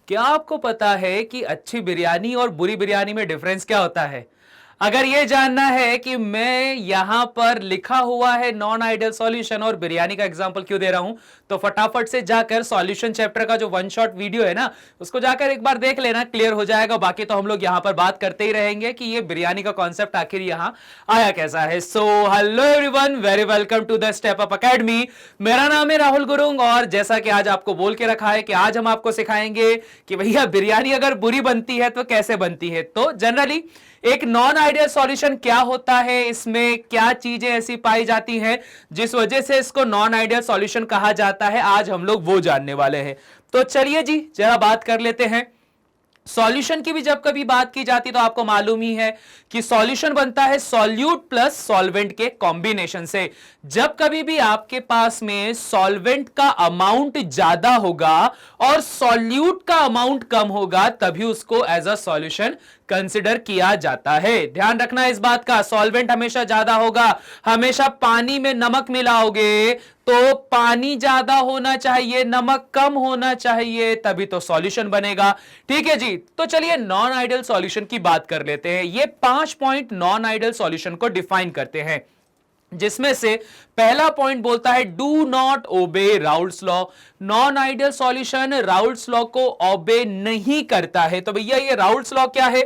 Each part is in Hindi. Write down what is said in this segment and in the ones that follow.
क्या आपको पता है कि अच्छी बिरयानी और बुरी बिरयानी में डिफरेंस क्या होता है? अगर यह जानना है कि मैं यहां पर लिखा हुआ है नॉन आइडियल सॉल्यूशन और बिरयानी का एग्जांपल क्यों दे रहा हूं, तो फटाफट से जाकर सॉल्यूशन चैप्टर का जो वन शॉट वीडियो है ना, उसको जाकर एक बार देख लेना, क्लियर हो जाएगा। बाकी तो हम लोग यहां पर बात करते ही रहेंगे कि ये बिरयानी का कॉन्सेप्ट आखिर यहां आया कैसा है। So hello everyone, very welcome to the Step Up Academy. मेरा नाम है राहुल गुरुंग और जैसा कि आज आपको बोल के रखा है कि आज हम आपको सिखाएंगे कि भैया बिरयानी अगर बुरी बनती है तो कैसे बनती है। तो जनरली एक नॉन आइडियल सॉल्यूशन क्या होता है, इसमें क्या चीजें ऐसी पाई जाती हैं जिस वजह से इसको नॉन आइडियल सॉल्यूशन कहा जाता है, आज हम लोग वो जानने वाले हैं। तो चलिए जी जरा बात कर लेते हैं। सॉल्यूशन की भी जब कभी बात की जाती तो आपको मालूम ही है कि सॉल्यूशन बनता है सॉल्यूट प्लस सॉल्वेंट के कॉम्बिनेशन से। जब कभी भी आपके पास में सॉल्वेंट का अमाउंट ज्यादा होगा और सॉल्यूट का अमाउंट कम होगा, तभी उसको एज अ सॉल्यूशन कंसिडर किया जाता है। ध्यान रखना इस बात का, सॉल्वेंट हमेशा ज्यादा होगा। हमेशा पानी में नमक मिलाओगे तो पानी ज्यादा होना चाहिए, नमक कम होना चाहिए, तभी तो सॉल्यूशन बनेगा। ठीक है जी, तो चलिए नॉन आइडियल सॉल्यूशन की बात कर लेते हैं। ये 5 पॉइंट नॉन आइडियल सॉल्यूशन को डिफाइन करते हैं, जिसमें से पहला पॉइंट बोलता है do not obey Raoult's law. Non ideal solution Raoult's law को ओबे नहीं करता है। तो भैया ये राउल्ट्स लॉ क्या है?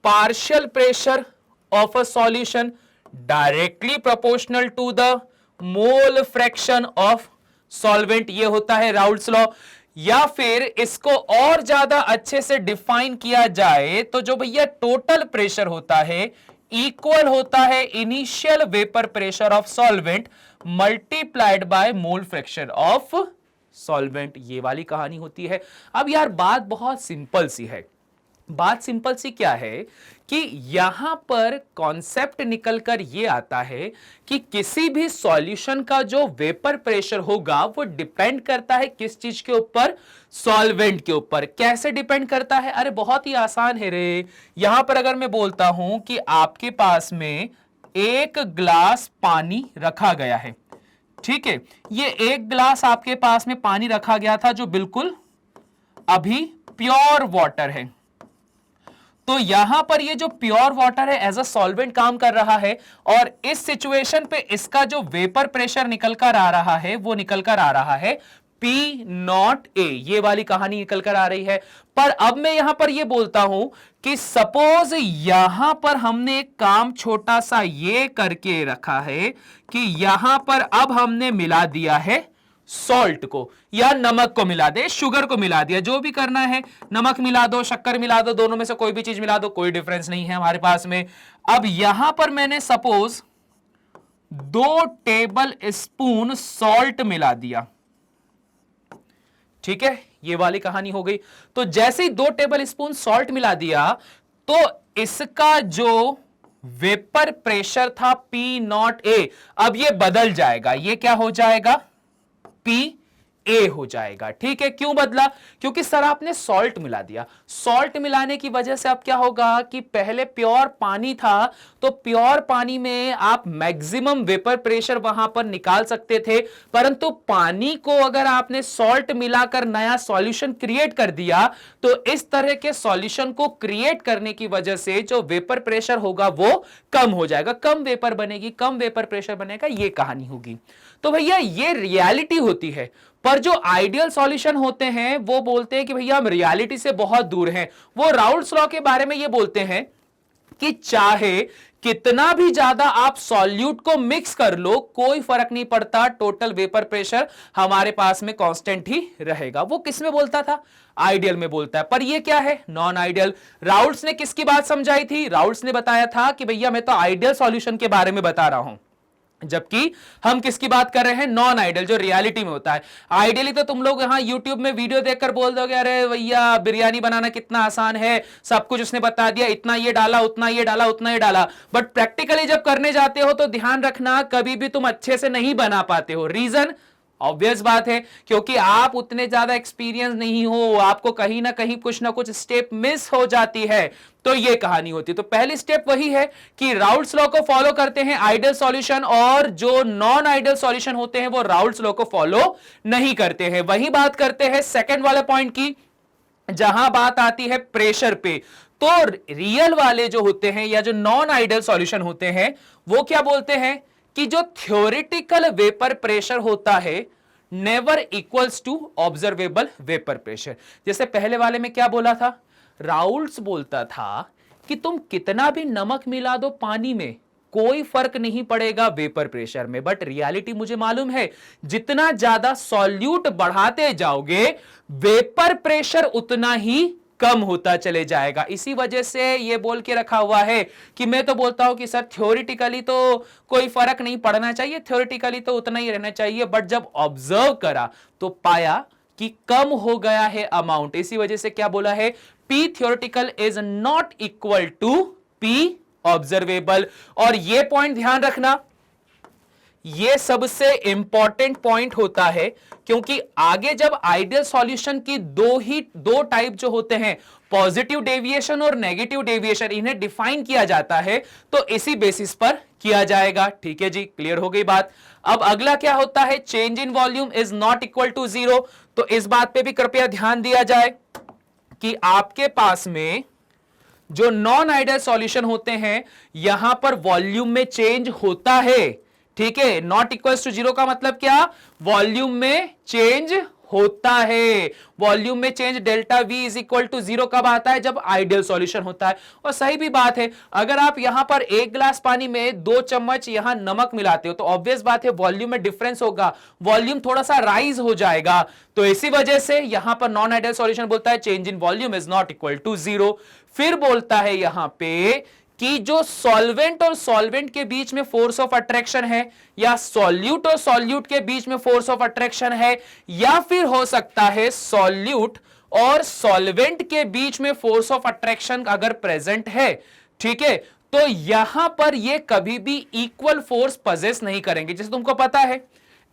Partial pressure of a solution directly proportional to the mole fraction of solvent, ये होता है राउल्ट्स लॉ। या फिर इसको और ज्यादा अच्छे से डिफाइन किया जाए तो जो भैया टोटल प्रेशर होता है इक्वल होता है initial vapour pressure of solvent multiplied by mole fraction of solvent, ये वाली कहानी होती है। अब यार बात बहुत सिंपल सी है। बात सिंपल सी क्या है कि यहां पर कॉन्सेप्ट निकलकर यह आता है कि किसी भी सॉल्यूशन का जो वेपर प्रेशर होगा वो डिपेंड करता है किस चीज के ऊपर? सॉल्वेंट के ऊपर। कैसे डिपेंड करता है? अरे बहुत ही आसान है रे। यहां पर अगर मैं बोलता हूं कि आपके पास में एक ग्लास पानी रखा गया है, ठीक है, ये एक ग्लास आपके पास में पानी रखा गया था जो बिल्कुल अभी प्योर वाटर है। तो यहां पर ये जो प्योर वाटर है एज अ सॉल्वेंट काम कर रहा है और इस सिचुएशन पे इसका जो वेपर प्रेशर निकल कर आ रहा है वो निकल कर आ रहा है पी नॉट ए, ये वाली कहानी निकल कर आ रही है। पर अब मैं यहां पर ये बोलता हूं कि सपोज यहां पर हमने एक काम छोटा सा ये करके रखा है कि यहां पर अब हमने मिला दिया है सॉल्ट को या नमक को मिला दे, शुगर को मिला दिया, जो भी करना है, नमक मिला दो, शक्कर मिला दो, दोनों में से कोई भी चीज मिला दो, कोई डिफरेंस नहीं है हमारे पास में। अब यहां पर मैंने सपोज 2 टेबल स्पून सॉल्ट मिला दिया, ठीक है, ये वाली कहानी हो गई। तो जैसे ही 2 टेबल स्पून सॉल्ट मिला दिया तो इसका जो वेपर प्रेशर था पी नॉट ए, अब ये बदल जाएगा, ये क्या हो जाएगा? पी ए हो जाएगा। ठीक है, क्यों बदला? क्योंकि सर आपने सॉल्ट मिला दिया। सॉल्ट मिलाने की वजह से अब क्या होगा कि पहले प्योर पानी था तो प्योर पानी में आप मैक्सिमम वेपर प्रेशर वहां पर निकाल सकते थे, परंतु पानी को अगर आपने सॉल्ट मिलाकर नया सॉल्यूशन क्रिएट कर दिया तो इस तरह के सॉल्यूशन को क्रिएट करने की वजह से जो वेपर प्रेशर होगा वो कम हो जाएगा, कम वेपर बनेगी, कम वेपर प्रेशर बनेगा, ये कहानी होगी। तो भैया ये रियलिटी होती है। पर जो आइडियल सॉल्यूशन होते हैं वो बोलते हैं कि भैया हम रियलिटी से बहुत दूर हैं। वो राउल्ट्स लॉ के बारे में ये बोलते हैं कि चाहे कितना भी ज्यादा आप सॉल्यूट को मिक्स कर लो कोई फर्क नहीं पड़ता, टोटल वेपर प्रेशर हमारे पास में कांस्टेंट ही रहेगा। वो किस में बोलता था? आइडियल में बोलता है। पर ये क्या है? Non ideal. राउल्ट्स ने किसकी बात समझाई थी? राउल्ट्स ने बताया था कि भैया मैं तो आइडियल सॉल्यूशन के बारे में बता रहा हूं, जबकि हम किसकी बात कर रहे हैं? नॉन आइडियल, जो रियलिटी में होता है। आइडियली तो तुम लोग यहां यूट्यूब में वीडियो देखकर बोल दोगे अरे भैया बिरयानी बनाना कितना आसान है, सब कुछ उसने बता दिया, इतना ये डाला, उतना ये डाला, उतना ये डाला। बट प्रैक्टिकली जब करने जाते हो तो ध्यान रखना कभी भी तुम अच्छे से नहीं बना पाते हो। रीजन? ऑब्वियस बात है, क्योंकि आप उतने ज्यादा एक्सपीरियंस नहीं हो, आपको कहीं ना कहीं कुछ ना कुछ स्टेप मिस हो जाती है, तो ये कहानी होती है। तो पहली स्टेप वही है कि राउल्ट्स लॉ को फॉलो करते हैं आइडियल सॉल्यूशन, और जो नॉन आइडियल सॉल्यूशन होते हैं वो राउल्ट्स लॉ को फॉलो नहीं करते हैं। वही बात करते हैं सेकंड वाले पॉइंट की, जहां बात आती है प्रेशर पे। तो रियल वाले जो होते हैं या जो नॉन आइडियल सॉल्यूशन होते हैं वो क्या बोलते हैं कि जो थ्योरेटिकल वेपर प्रेशर होता है never equals to observable vapour pressure. जैसे पहले वाले में क्या बोला था, राउल्ट्स बोलता था कि तुम कितना भी नमक मिला दो पानी में कोई फर्क नहीं पड़ेगा वेपर प्रेशर में, बट रियलिटी मुझे मालूम है जितना ज्यादा सॉल्यूट बढ़ाते जाओगे वेपर प्रेशर उतना ही कम होता चले जाएगा। इसी वजह से ये बोल के रखा हुआ है कि मैं तो बोलता हूं कि सर थ्योरेटिकली तो कोई फर्क नहीं पड़ना चाहिए, थ्योरेटिकली तो उतना ही रहना चाहिए, बट जब ऑब्जर्व करा तो पाया कि कम हो गया है अमाउंट। इसी वजह से क्या बोला है, P theoretical is not equal to P observable. और ये पॉइंट ध्यान रखना, ये सबसे इंपॉर्टेंट पॉइंट होता है, क्योंकि आगे जब आइडियल सॉल्यूशन की दो टाइप जो होते हैं, पॉजिटिव डेविएशन और नेगेटिव डेविएशन, इन्हें डिफाइन किया जाता है तो इसी बेसिस पर किया जाएगा। ठीक है जी, क्लियर हो गई बात। अब अगला क्या होता है, change in volume is not equal to 0। तो इस बात पे भी कृपया ध्यान दिया जाए कि आपके पास में जो नॉन आइडियल सॉल्यूशन होते हैं यहां पर वॉल्यूम में चेंज होता है। ठीक है, नॉट इक्वल्स टू 0 का मतलब क्या, वॉल्यूम में चेंज होता है। वॉल्यूम में change delta V is equal to 0 कब आता है, जब आइडियल सॉल्यूशन होता है। और सही भी बात है, अगर आप यहां पर 1 गिलास पानी में 2 चम्मच यहां नमक मिलाते हो तो ऑब्वियस बात है वॉल्यूम में डिफरेंस होगा, वॉल्यूम थोड़ा सा राइज हो जाएगा। तो इसी वजह से यहां पर नॉन आइडियल सॉल्यूशन बोलता है change in volume is not equal to 0। फिर बोलता है यहां पे कि जो सॉल्वेंट और सॉल्वेंट के बीच में फोर्स ऑफ अट्रैक्शन है, या सॉल्यूट और सॉल्यूट के बीच में फोर्स ऑफ अट्रैक्शन है, या फिर हो सकता है सॉल्यूट और सॉल्वेंट के बीच में फोर्स ऑफ अट्रैक्शन अगर प्रेजेंट है, ठीक है, तो यहां पर ये कभी भी इक्वल फोर्स पजेस नहीं करेंगे। जैसे तुमको पता है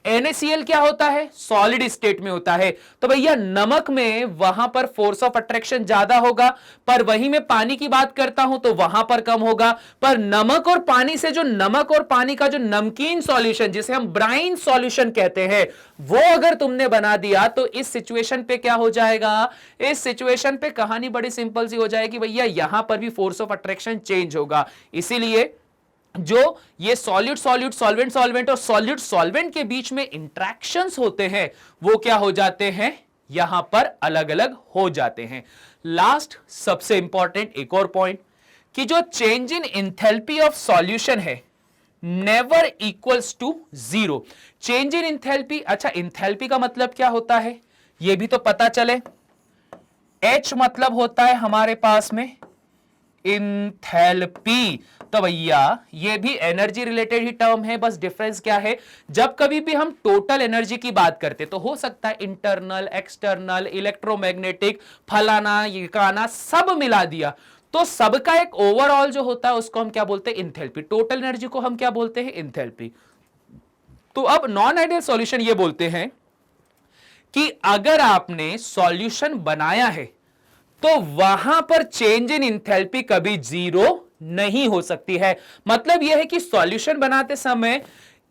NaCl क्या होता है, सॉलिड स्टेट में होता है, तो भैया नमक में वहां पर फोर्स ऑफ अट्रैक्शन ज्यादा होगा, पर वहीं मैं पानी की बात करता हूं तो वहां पर कम होगा। पर नमक और पानी से जो नमक और पानी का जो नमकीन सॉल्यूशन जिसे हम ब्राइन सॉल्यूशन कहते हैं वो अगर तुमने बना दिया तो इस सिचुएशन पे क्या हो जाएगा, इस सिचुएशन पे कहानी बड़ी सिंपल सी हो जाएगी, भैया यहां पर भी फोर्स ऑफ अट्रैक्शन चेंज होगा। इसीलिए जो ये सॉल्यूट सॉल्यूट सॉल्वेंट सॉल्वेंट और सॉल्यूट सॉल्वेंट के बीच में इंटरेक्शंस होते हैं वो क्या हो जाते हैं, यहां पर अलग अलग हो जाते हैं। लास्ट सबसे इंपॉर्टेंट एक और पॉइंट कि जो change in enthalpy of solution है never equals to 0। Change in enthalpy, अच्छा एंथैल्पी का मतलब क्या होता है यह भी तो पता चले। H मतलब होता है हमारे पास में इंथैल्पी, तो भैया ये भी एनर्जी रिलेटेड ही टर्म है, बस डिफरेंस क्या है, जब कभी भी हम टोटल एनर्जी की बात करते तो हो सकता है इंटरनल एक्सटर्नल इलेक्ट्रोमैग्नेटिक फलाना यिकाना सब मिला दिया, तो सबका एक ओवरऑल जो होता है उसको हम क्या बोलते हैं, इंथैल्पी। टोटल एनर्जी को हम क्या बोलते हैं, इंथैल्पी। तो अब नॉन आइडियल सॉल्यूशन ये बोलते हैं कि अगर आपने सॉल्यूशन बनाया है तो वहां पर चेंज इन इंथैल्पी कभी 0 नहीं हो सकती है। मतलब यह है कि सॉल्यूशन बनाते समय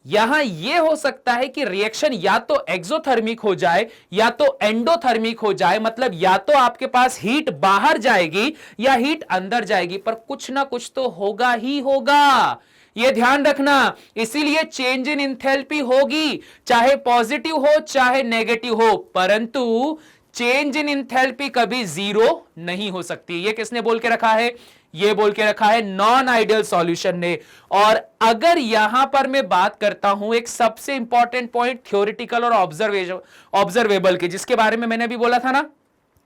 यहां यह हो सकता है कि रिएक्शन या तो एक्सोथर्मिक हो जाए या तो एंडोथर्मिक हो जाए, मतलब या तो आपके पास हीट बाहर जाएगी या हीट अंदर जाएगी, पर कुछ ना कुछ तो होगा ही होगा, यह ध्यान रखना। इसीलिए चेंज इन इंथैल्पी होगी, चाहे पॉजिटिव हो चाहे नेगेटिव हो, परंतु चेंज इन इंथैल्पी कभी 0 नहीं हो सकती। ये किसने बोल के रखा है, ये बोल के रखा है नॉन आइडियल सॉल्यूशन ने। और अगर यहां पर मैं बात करता हूं एक सबसे इंपॉर्टेंट पॉइंट थ्योरेटिकल और ऑब्जर्वेबल के, जिसके बारे में मैंने अभी बोला था ना,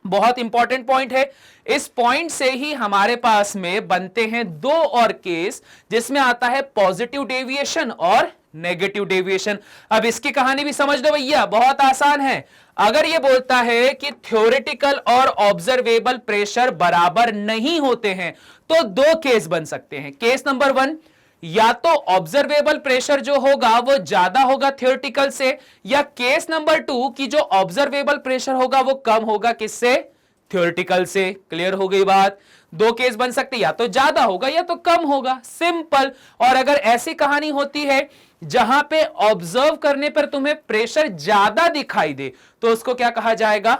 बहुत इंपॉर्टेंट पॉइंट है। इस पॉइंट से ही हमारे पास में बनते हैं 2 और केस जिसमें आता है पॉजिटिव डेविएशन और नेगेटिव डेविएशन। अब इसकी कहानी भी समझ लो भैया, बहुत आसान है। अगर यह बोलता है कि थ्योरेटिकल और ऑब्जर्वेबल प्रेशर बराबर नहीं होते हैं तो 2 केस बन सकते हैं। केस नंबर 1, या तो ऑब्जर्वेबल प्रेशर जो होगा वो ज्यादा होगा थियोरेटिकल से, या केस नंबर 2 की जो ऑब्जर्वेबल प्रेशर होगा वो कम होगा किससे, थ्योरेटिकल से। क्लियर हो गई बात। दो केस बन सकते, या तो ज्यादा होगा या तो कम होगा, सिंपल। और अगर ऐसी कहानी होती है जहां पे ऑब्जर्व करने पर तुम्हें प्रेशर ज्यादा दिखाई दे तो उसको क्या कहा जाएगा,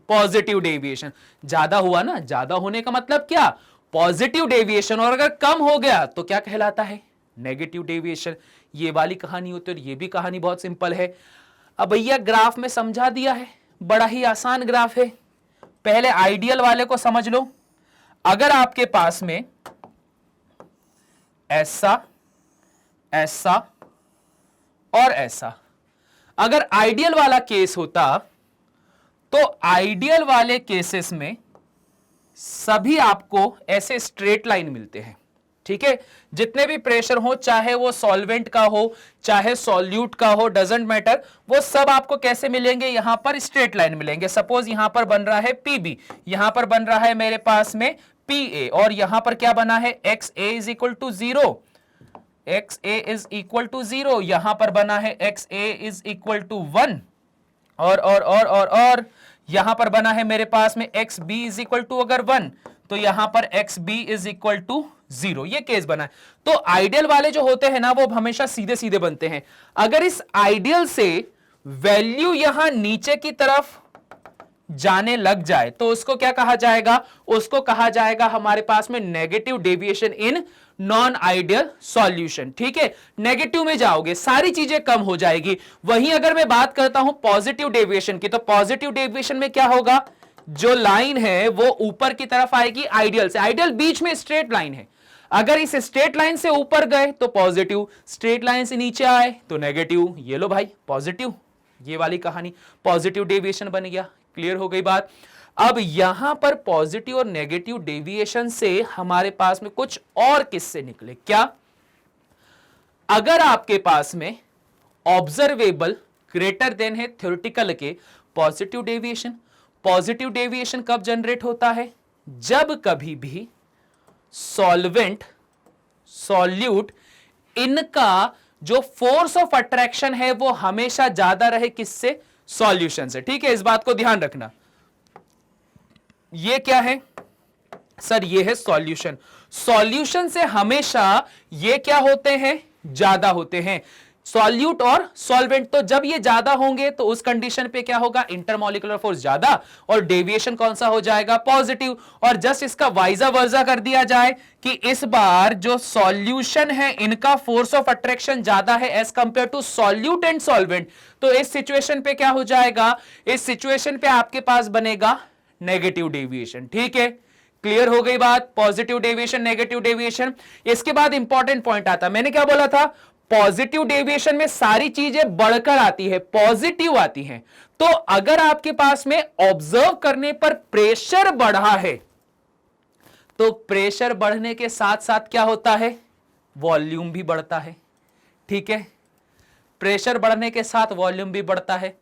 पॉजिटिव डेविएशन। ज्यादा हुआ ना, ज्यादा होने का मतलब क्या, पॉजिटिव डेविएशन। और अगर कम हो गया तो क्या कहलाता है, नेगेटिव डेविएशन। ये वाली कहानी होती है। और ये भी कहानी बहुत सिंपल है। अब भैया ग्राफ में समझा दिया है, बड़ा ही आसान ग्राफ है। पहले आइडियल वाले को समझ लो। अगर आपके पास में ऐसा, ऐसा और ऐसा, अगर आइडियल वाला केस होता तो आइडियल वाले केसेस में सभी आपको ऐसे स्ट्रेट लाइन मिलते हैं। ठीक है, जितने भी प्रेशर हो, चाहे वो सॉल्वेंट का हो चाहे सॉल्यूट का हो, डजंट मैटर, वो सब आपको कैसे मिलेंगे, यहां पर स्ट्रेट लाइन मिलेंगे। सपोज यहां पर बन रहा है पीबी, यहां पर बन रहा है मेरे पास में पीए, और यहां पर क्या बना है, X A is equal to 0, X A is equal to 0, यहां पर बना है X A is equal to 1, और यहां पर बना है मेरे पास में X B is equal to अगर 1 तो यहां पर X B is equal to 0। ये केस बना है। तो आइडियल वाले जो होते हैं ना वो हमेशा सीधे सीधे बनते हैं। अगर इस आइडियल से वैल्यू यहां नीचे की तरफ जाने लग जाए तो उसको क्या कहा जाएगा, उसको कहा जाएगा हमारे पास में negative deviation in non ideal solution. ठीक है, नेगेटिव में जाओगे सारी चीजें कम हो जाएगी। वहीं अगर मैं बात करता हूं पॉजिटिव डेविएशन की, तो पॉजिटिव डेविएशन में क्या होगा, जो लाइन है वो ऊपर की तरफ आएगी आइडियल से। आइडियल बीच में स्ट्रेट लाइन है, अगर इस स्ट्रेट लाइन से ऊपर गए तो पॉजिटिव, स्ट्रेट लाइन से नीचे आए तो नेगेटिव। ये लो भाई पॉजिटिव, ये वाली कहानी पॉजिटिव डेविएशन बन गया। क्लियर हो गई बात। अब यहां पर पॉजिटिव और नेगेटिव डेविएशन से हमारे पास में कुछ और किस्से निकले। क्या, अगर आपके पास में ऑब्जर्वेबल ग्रेटर देन है थ्योरेटिकल के पॉजिटिव डेविएशन, पॉजिटिव डेविएशन कब जनरेट होता है, जब कभी भी सॉल्वेंट सॉल्यूट इनका जो फोर्स ऑफ अट्रैक्शन है वो हमेशा ज्यादा रहे किससे, सॉल्यूशन से। ठीक है, इस बात को ध्यान रखना। ये क्या है सर, ये है सॉल्यूशन। सॉल्यूशन से हमेशा ये क्या होते हैं, ज्यादा होते हैं, सॉल्यूट और सॉल्वेंट। तो जब ये ज्यादा होंगे तो उस कंडीशन पे क्या होगा, इंटरमॉलिक्यूलर फोर्स ज्यादा और डेविएशन कौन सा हो जाएगा, पॉजिटिव। और जस्ट इसका वाइजा वर्जा कर दिया जाए कि इस बार जो सॉल्यूशन है इनका फोर्स ऑफ अट्रैक्शन ज्यादा है as compare to solute and solvent, तो इस सिचुएशन पे क्या हो जाएगा, इस सिचुएशन पे आपके पास बनेगा नेगेटिव डेविएशन। ठीक है, क्लियर हो गई बात। Positive deviation, negative deviation. इसके बाद इंपॉर्टेंट पॉइंट आता, मैंने क्या बोला था, पॉजिटिव डेविएशन में सारी चीजें बढ़कर आती है, पॉजिटिव आती हैं। तो अगर आपके पास में ऑब्जर्व करने पर प्रेशर बढ़ा है तो प्रेशर बढ़ने के साथ साथ क्या होता है, वॉल्यूम भी बढ़ता है। ठीक है, प्रेशर बढ़ने के साथ वॉल्यूम भी बढ़ता है।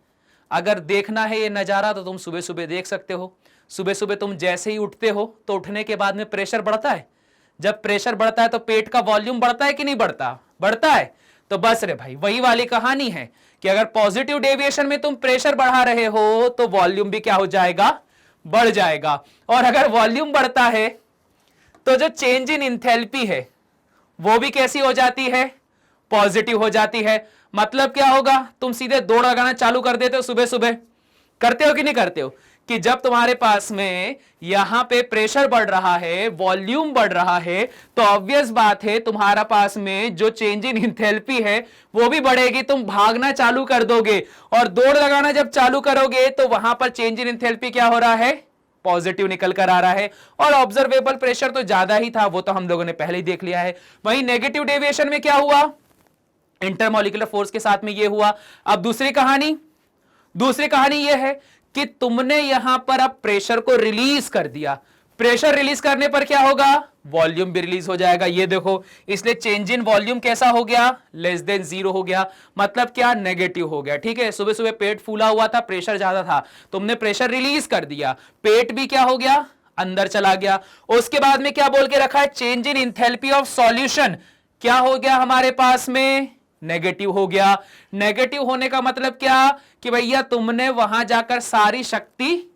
अगर देखना है ये नजारा तो तुम सुबह सुबह देख सकते हो। सुबह सुबह तुम जैसे ही उठते हो तो उठने के बाद में प्रेशर बढ़ता है। जब प्रेशर बढ़ता है तो पेट का वॉल्यूम बढ़ता है कि नहीं बढ़ता, बढ़ता है। तो बस रे भाई वही वाली कहानी है कि अगर पॉजिटिव डेविएशन में तुम प्रेशर बढ़ा रहे हो तो वॉल्यूम भी क्या हो जाएगा, बढ़ जाएगा। और अगर वॉल्यूम बढ़ता है तो जो चेंज इन इंथैल्पी है वो भी कैसी हो जाती है, पॉजिटिव हो जाती है। मतलब क्या होगा, तुम सीधे दौड़ लगाना चालू कर देते हो सुबह सुबह, करते हो कि नहीं करते हो, कि जब तुम्हारे पास में यहां पे प्रेशर बढ़ रहा है, वॉल्यूम बढ़ रहा है, तो ऑब्वियस बात है तुम्हारा पास में जो चेंज इन इंथैल्पी है वो भी बढ़ेगी, तुम भागना चालू कर दोगे। और दौड़ लगाना जब चालू करोगे तो वहां पर चेंज इन इंथैल्पी क्या हो रहा है, पॉजिटिव निकल कर आ रहा है। और ऑब्जर्वेबल प्रेशर तो ज्यादा ही था, वो तो हम लोगों ने पहले ही देख लिया है। वहीं नेगेटिव डेविएशन में क्या हुआ, इंटरमॉलिक्यूलर फोर्स के साथ में ये हुआ। अब दूसरी कहानी ये है कि तुमने यहां पर अब प्रेशर को रिलीज कर दिया। प्रेशर रिलीज करने पर क्या होगा, वॉल्यूम भी रिलीज हो जाएगा। ये देखो, इसलिए चेंज इन वॉल्यूम कैसा हो गया, लेस देन 0 हो गया। मतलब क्या, नेगेटिव हो गया। ठीक है, सुबह सुबह पेट फूला हुआ था, प्रेशर ज्यादा था, तुमने प्रेशर रिलीज कर दिया, पेट भी क्या हो गया, अंदर चला गया। उसके बाद में क्या बोल के रखा है, change in enthalpy of solution क्या हो गया हमारे पास में, नेगेटिव हो गया। नेगेटिव होने का मतलब क्या कि भैया तुमने वहां जाकर सारी शक्ति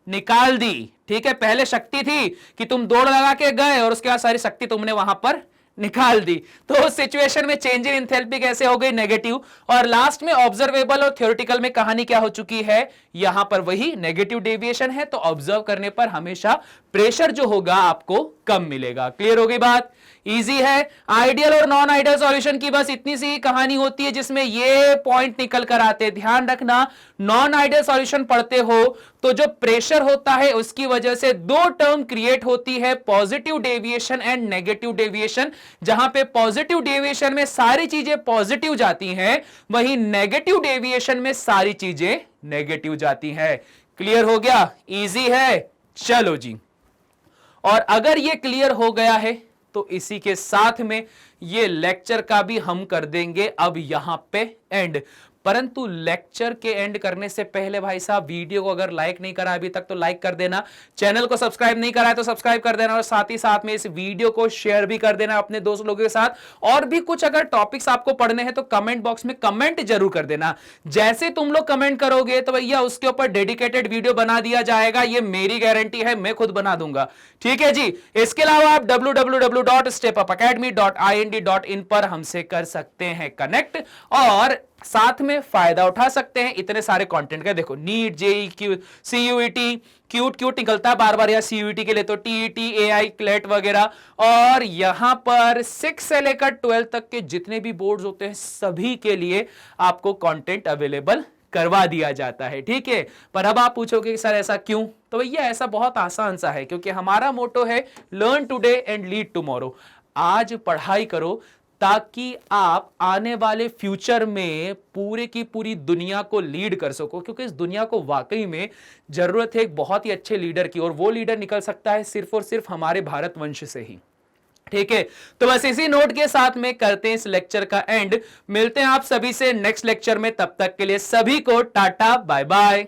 निकाल दी, ठीक है। पहले शक्ति थी कि तुम दौड़ लगा के गए और उसके बाद सारी शक्ति तुमने वहां पर निकाल दी। तो उस सिचुएशन में चेंज इन एंथैल्पी कैसे हो गई, नेगेटिव। और लास्ट में ऑब्जर्वेबल और थ्योरेटिकल में कहानी क्या हो चुकी है, यहां पर वही नेगेटिव डेविएशन है। तो ऑब्जर्व करने पर हमेशा प्रेशर जो होगा आपको कम मिलेगा। क्लियर हो गई बात, इजी है। आइडियल और नॉन आइडियल सॉल्यूशन की बस इतनी सी कहानी होती है जिसमें ये पॉइंट निकल कर आते हैं। ध्यान रखना, नॉन आइडियल सॉल्यूशन पढ़ते हो तो जो प्रेशर होता है उसकी वजह से दो टर्म क्रिएट होती है, positive deviation and negative deviation. जहां पे पॉजिटिव डेविएशन में सारी चीजें पॉजिटिव जाती हैं, वहीं नेगेटिव डेविएशन में सारी चीजें नेगेटिव जाती हैं। क्लियर हो गया, इजी है। चलो जी, और अगर ये क्लियर हो गया है तो इसी के साथ में ये लेक्चर का भी हम कर देंगे अब यहां पे एंड। परंतु लेक्चर के एंड करने से पहले भाई साहब वीडियो को अगर लाइक नहीं करा अभी तक तो लाइक कर देना, चैनल को सब्सक्राइब नहीं करा है तो सब्सक्राइब कर देना, और साथ ही साथ में इस वीडियो को शेयर भी कर देना अपने दोस्त लोगों के साथ। और भी कुछ अगर टॉपिक्स आपको पढ़ने हैं तो कमेंट बॉक्स में कमेंट जरूर कर देना। जैसे तुम लोग कमेंट करोगे तो भैया उसके ऊपर डेडिकेटेड वीडियो बना दिया जाएगा, ये मेरी गारंटी है, मैं खुद बना दूंगा, ठीक है जी। इसके अलावा आप www.stepupacademy.ind.in पर हमसे कर सकते हैं कनेक्ट और साथ में फायदा उठा सकते हैं इतने सारे कंटेंट का। देखो नीट, जेई, सीयूईटी, क्यूट निकलता है बार बार या सीयूईटी के लिए तो टीईटी, एआई, क्लेट वगैरह। और यहां पर 6 से लेकर 12 तक के जितने भी बोर्ड्स होते हैं सभी के लिए आपको कंटेंट अवेलेबल करवा दिया जाता है, ठीक है। पर अब आप पूछोगे कि सर ऐसा क्यों, तो भैया ऐसा बहुत आसान सा है, क्योंकि हमारा मोटो है learn today and lead tomorrow. आज पढ़ाई करो ताकि आप आने वाले फ्यूचर में पूरे की पूरी दुनिया को लीड कर सको, क्योंकि इस दुनिया को वाकई में जरूरत है एक बहुत ही अच्छे लीडर की, और वो लीडर निकल सकता है सिर्फ और सिर्फ हमारे भारत वंश से ही, ठीक है। तो बस इसी नोट के साथ में करते हैं इस लेक्चर का एंड। मिलते हैं आप सभी से नेक्स्ट लेक्चर में, तब तक के लिए सभी को टाटा बाय बाय।